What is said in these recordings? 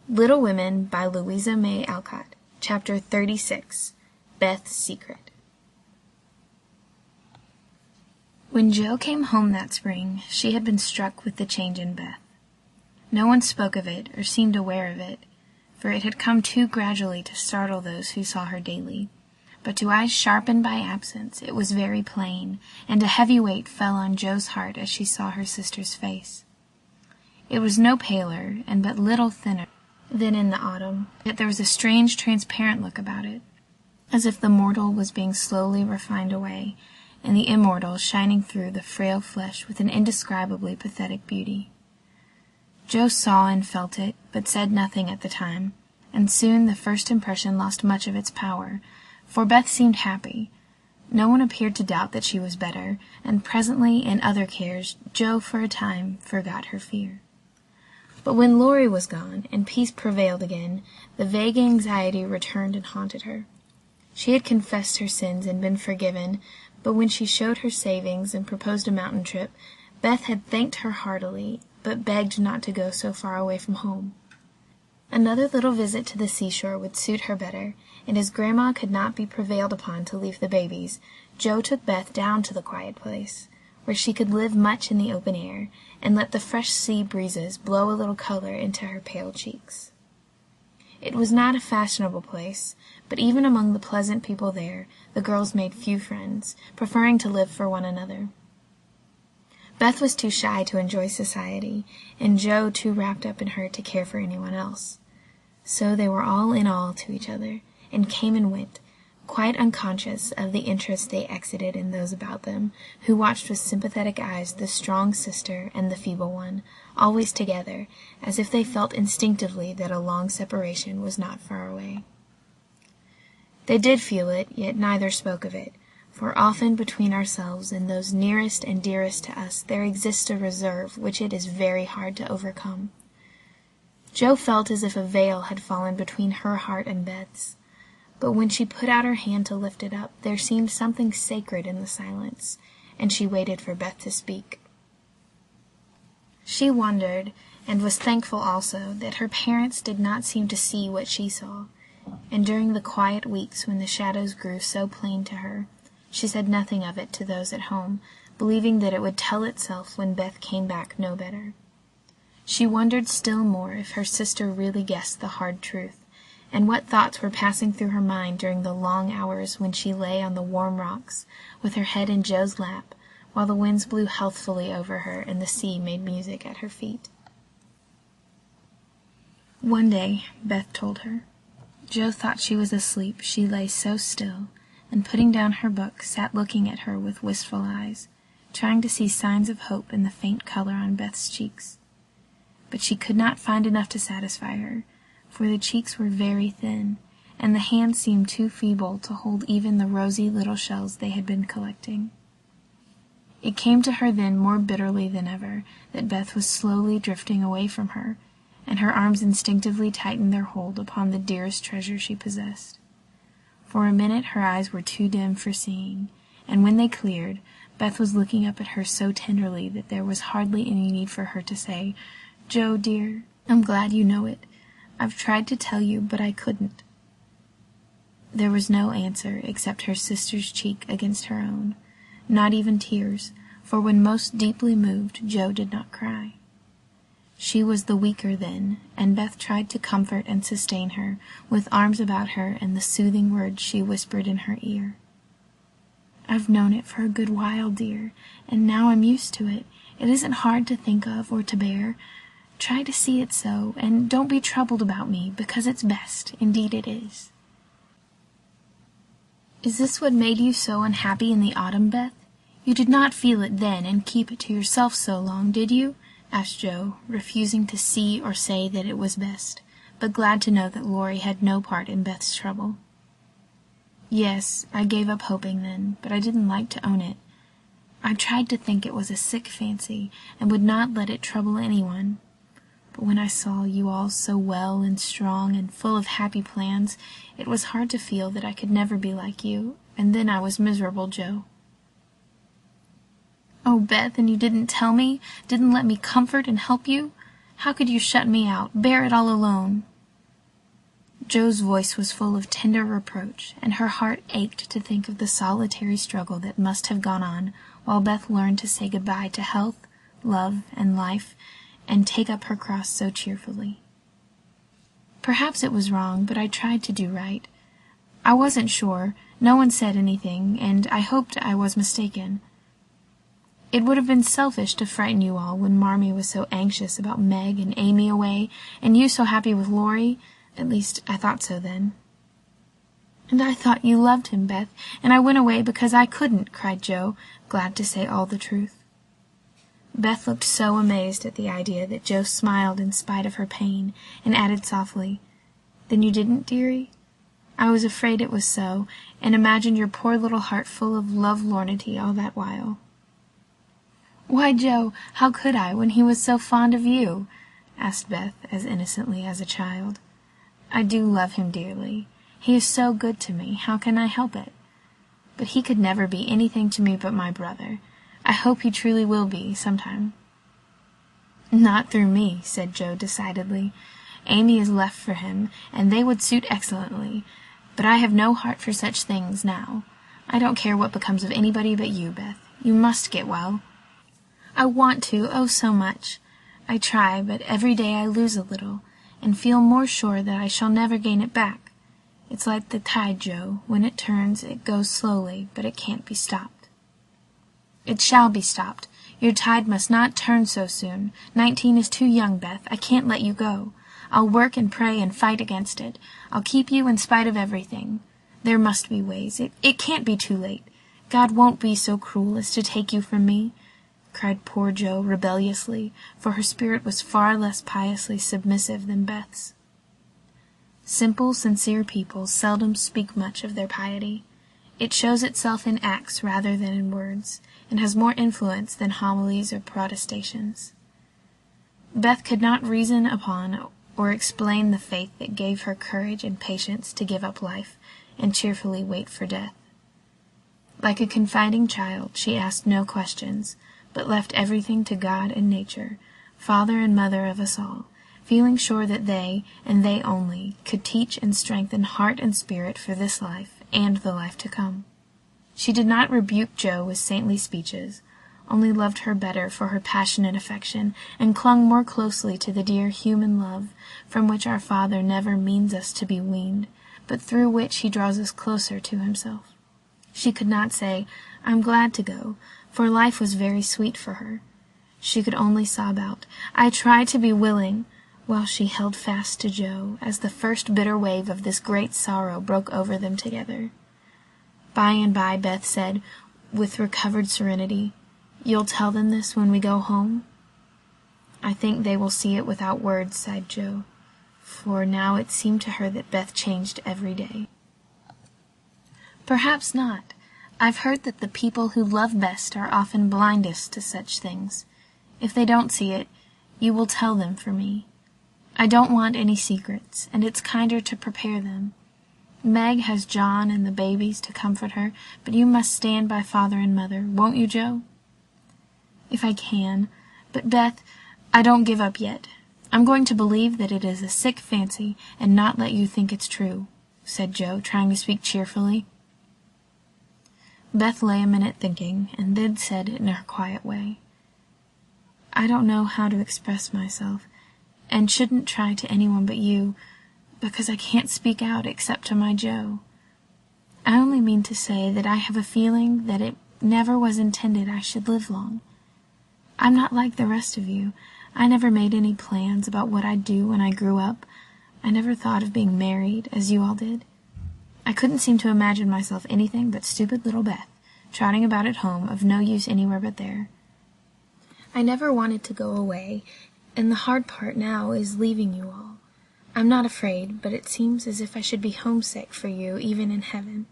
Little Women by Louise May Alcott, Chapter 36, Beth's Secret. When Jo came home that spring, she had been struck with the change in Beth. No one spoke of it or seemed aware of it, for it had come too gradually to startle those who saw her daily. But to eyes sharpened by absence it was very plain, and a heavy weight fell on Jo's heart as she saw her sister's face. It was no paler, and but little thinner than in the autumn, yet there was a strange transparent look about it, as if the mortal was being slowly refined away, and the immortal shining through the frail flesh with an indescribably pathetic beauty. Jo saw and felt it, but said nothing at the time, and soon the first impression lost much of its power, for Beth seemed happy. No one appeared to doubt that she was better, and presently, in other cares, Jo for a time forgot her fear. But when Laurie was gone, and peace prevailed again, the vague anxiety returned and haunted her. She had confessed her sins and been forgiven, but when she showed her savings and proposed a mountain trip, Beth had thanked her heartily, but begged not to go so far away from home. Another little visit to the seashore would suit her better, and as Grandma could not be prevailed upon to leave the babies, Jo took Beth down to the quiet place, where she could live much in the open air, and let the fresh sea breezes blow a little color into her pale cheeks. It was not a fashionable place, but even among the pleasant people there, the girls made few friends, preferring to live for one another. Beth was too shy to enjoy society, and Jo too wrapped up in her to care for anyone else. So they were all in all to each other, and came and went, quite unconscious of the interest they excited in those about them, who watched with sympathetic eyes the strong sister and the feeble one, always together, as if they felt instinctively that a long separation was not far away. They did feel it, yet neither spoke of it, for often between ourselves and those nearest and dearest to us there exists a reserve which it is very hard to overcome. Jo felt as if a veil had fallen between her heart and Beth's, but when she put out her hand to lift it up, there seemed something sacred in the silence, and she waited for Beth to speak. She wondered, and was thankful also, that her parents did not seem to see what she saw, and during the quiet weeks when the shadows grew so plain to her, she said nothing of it to those at home, believing that it would tell itself when Beth came back no better. She wondered still more if her sister really guessed the hard truth, and what thoughts were passing through her mind during the long hours when she lay on the warm rocks, with her head in Jo's lap, while the winds blew healthfully over her and the sea made music at her feet. One day, Beth told her, Jo thought she was asleep, she lay so still, and putting down her book, sat looking at her with wistful eyes, trying to see signs of hope in the faint color on Beth's cheeks. But she could not find enough to satisfy her, for the cheeks were very thin, and the hands seemed too feeble to hold even the rosy little shells they had been collecting. It came to her then more bitterly than ever that Beth was slowly drifting away from her, and her arms instinctively tightened their hold upon the dearest treasure she possessed. For a minute her eyes were too dim for seeing, and when they cleared, Beth was looking up at her so tenderly that there was hardly any need for her to say, "Jo, dear, I'm glad you know it. I've tried to tell you, but I couldn't." There was no answer except her sister's cheek against her own, not even tears, for when most deeply moved, Jo did not cry. She was the weaker then, and Beth tried to comfort and sustain her, with arms about her and the soothing words she whispered in her ear. "I've known it for a good while, dear, and now I'm used to it. It isn't hard to think of or to bear. Try to see it so, and don't be troubled about me, because it's best, indeed it is." "Is this what made you so unhappy in the autumn, Beth? You did not feel it then and keep it to yourself so long, did you?" asked Jo, refusing to see or say that it was best, but glad to know that Laurie had no part in Beth's trouble. "Yes, I gave up hoping then, but I didn't like to own it. I tried to think it was a sick fancy, and would not let it trouble anyone. But when I saw you all so well and strong and full of happy plans, it was hard to feel that I could never be like you, and then I was miserable, Jo." "Oh, Beth, and you didn't tell me? Didn't let me comfort and help you? How could you shut me out, bear it all alone?" Joe's voice was full of tender reproach, and her heart ached to think of the solitary struggle that must have gone on while Beth learned to say goodbye to health, love, and life, and take up her cross so cheerfully. Perhaps it was wrong, but I tried to do right. I wasn't sure, no one said anything, and I hoped I was mistaken. It would have been selfish to frighten you all when Marmee was so anxious about Meg and Amy away, and you so happy with Laurie. At least, I thought so then. "And I thought you loved him, Beth, and I went away because I couldn't," cried Joe, glad to say all the truth. Beth looked so amazed at the idea that Joe smiled in spite of her pain, and added softly, "Then you didn't, dearie? I was afraid it was so, and imagined your poor little heart full of love-lornity all that while." "Why, Joe, how could I, when he was so fond of you?" asked Beth, as innocently as a child. "I do love him dearly. He is so good to me, how can I help it? But he could never be anything to me but my brother. I hope he truly will be, sometime." "Not through me," said Joe decidedly. "Amy is left for him, and they would suit excellently. But I have no heart for such things now. I don't care what becomes of anybody but you, Beth. You must get well." "I want to, oh so much. I try, but every day I lose a little, and feel more sure that I shall never gain it back. It's like the tide, Joe. When it turns, it goes slowly, but it can't be stopped." "It shall be stopped. Your tide must not turn so soon. 19 is too young, Beth. I can't let you go. I'll work and pray and fight against it. I'll keep you in spite of everything. There must be ways. It can't be too late. God won't be so cruel as to take you from me," cried poor Joe rebelliously, for her spirit was far less piously submissive than Beth's. Simple, sincere people seldom speak much of their piety. It shows itself in acts rather than in words, and has more influence than homilies or protestations. Beth could not reason upon or explain the faith that gave her courage and patience to give up life and cheerfully wait for death. Like a confiding child, she asked no questions, but left everything to God and nature, Father and Mother of us all, feeling sure that they, and they only, could teach and strengthen heart and spirit for this life and the life to come. She did not rebuke Joe with saintly speeches, only loved her better for her passionate affection, and clung more closely to the dear human love from which our Father never means us to be weaned, but through which he draws us closer to himself. She could not say, "I'm glad to go," for life was very sweet for her. She could only sob out, "I try to be willing," while she held fast to Joe as the first bitter wave of this great sorrow broke over them together. By and by Beth said, with recovered serenity, "You'll tell them this when we go home?" "I think they will see it without words," sighed Joe, for now it seemed to her that Beth changed every day. "Perhaps not. I've heard that the people who love best are often blindest to such things. If they don't see it, you will tell them for me. I don't want any secrets, and it's kinder to prepare them. Meg has John and the babies to comfort her, but you must stand by Father and Mother, won't you, Joe?" "If I can. But, Beth, I don't give up yet. I'm going to believe that it is a sick fancy and not let you think it's true," said Joe, trying to speak cheerfully. Beth lay a minute thinking, and then said in her quiet way, "I don't know how to express myself, and shouldn't try to anyone but you, because I can't speak out except to my Joe. I only mean to say that I have a feeling that it never was intended I should live long. I'm not like the rest of you. I never made any plans about what I'd do when I grew up. I never thought of being married, as you all did. I couldn't seem to imagine myself anything but stupid little Beth, trotting about at home, of no use anywhere but there. I never wanted to go away, and the hard part now is leaving you all. I'm not afraid, but it seems as if I should be homesick for you even in heaven."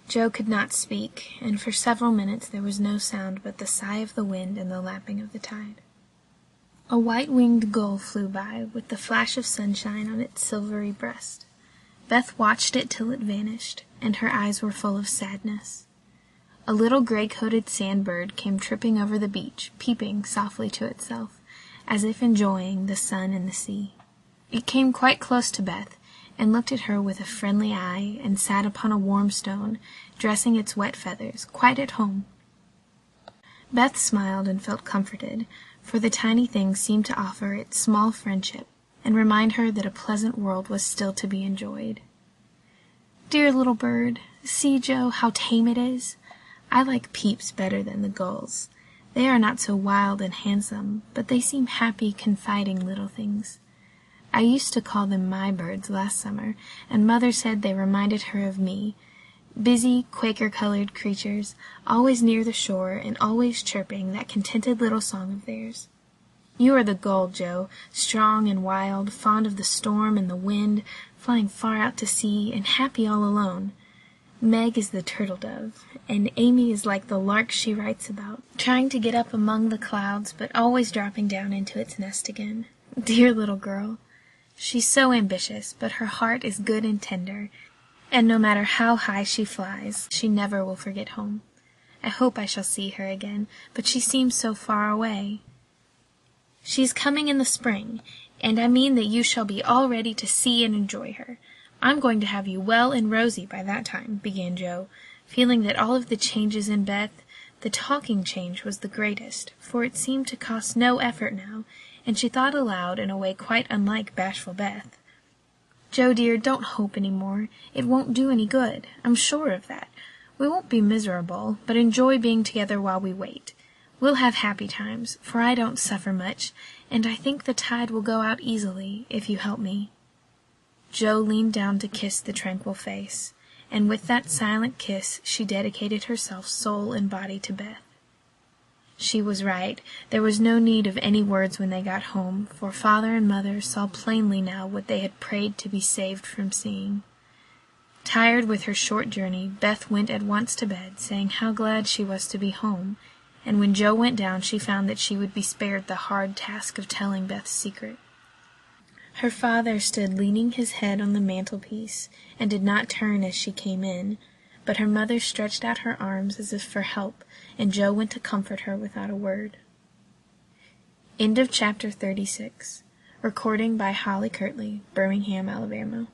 Joe could not speak, and for several minutes there was no sound but the sigh of the wind and the lapping of the tide. A white-winged gull flew by, with the flash of sunshine on its silvery breast. Beth watched it till it vanished, and her eyes were full of sadness. A little gray-coated sandbird came tripping over the beach, peeping softly to itself, as if enjoying the sun and the sea. It came quite close to Beth, and looked at her with a friendly eye, and sat upon a warm stone, dressing its wet feathers, quite at home. Beth smiled and felt comforted, for the tiny thing seemed to offer its small friendship and remind her that a pleasant world was still to be enjoyed. "Dear little bird, see, Joe, how tame it is. I like Peeps better than the gulls. They are not so wild and handsome, but they seem happy, confiding little things. I used to call them my birds last summer, and Mother said they reminded her of me, busy, Quaker-colored creatures, always near the shore and always chirping that contented little song of theirs. You are the gull, Joe, strong and wild, fond of the storm and the wind, flying far out to sea, and happy all alone. Meg is the turtle-dove, and Amy is like the lark she writes about, trying to get up among the clouds, but always dropping down into its nest again. Dear little girl! She's so ambitious, but her heart is good and tender, and no matter how high she flies, she never will forget home. I hope I shall see her again, but she seems so far away. She is coming in the spring, and I mean that you shall be all ready to see and enjoy her. I'm going to have you well and rosy by that time," began Joe, feeling that all of the changes in Beth, the talking change was the greatest, for it seemed to cost no effort now, and she thought aloud in a way quite unlike bashful Beth. "Joe, dear, don't hope any more. It won't do any good. I'm sure of that. We won't be miserable, but enjoy being together while we wait. We'll have happy times, for I don't suffer much, and I think the tide will go out easily, if you help me." Joe leaned down to kiss the tranquil face, and with that silent kiss she dedicated herself soul and body to Beth. She was right. There was no need of any words when they got home, for Father and Mother saw plainly now what they had prayed to be saved from seeing. Tired with her short journey, Beth went at once to bed, saying how glad she was to be home, and when Joe went down she found that she would be spared the hard task of telling Beth's secret. Her father stood leaning his head on the mantelpiece, and did not turn as she came in, but her mother stretched out her arms as if for help, and Joe went to comfort her without a word. End of chapter 36. Recording by Holly Kirtley, Birmingham, Alabama.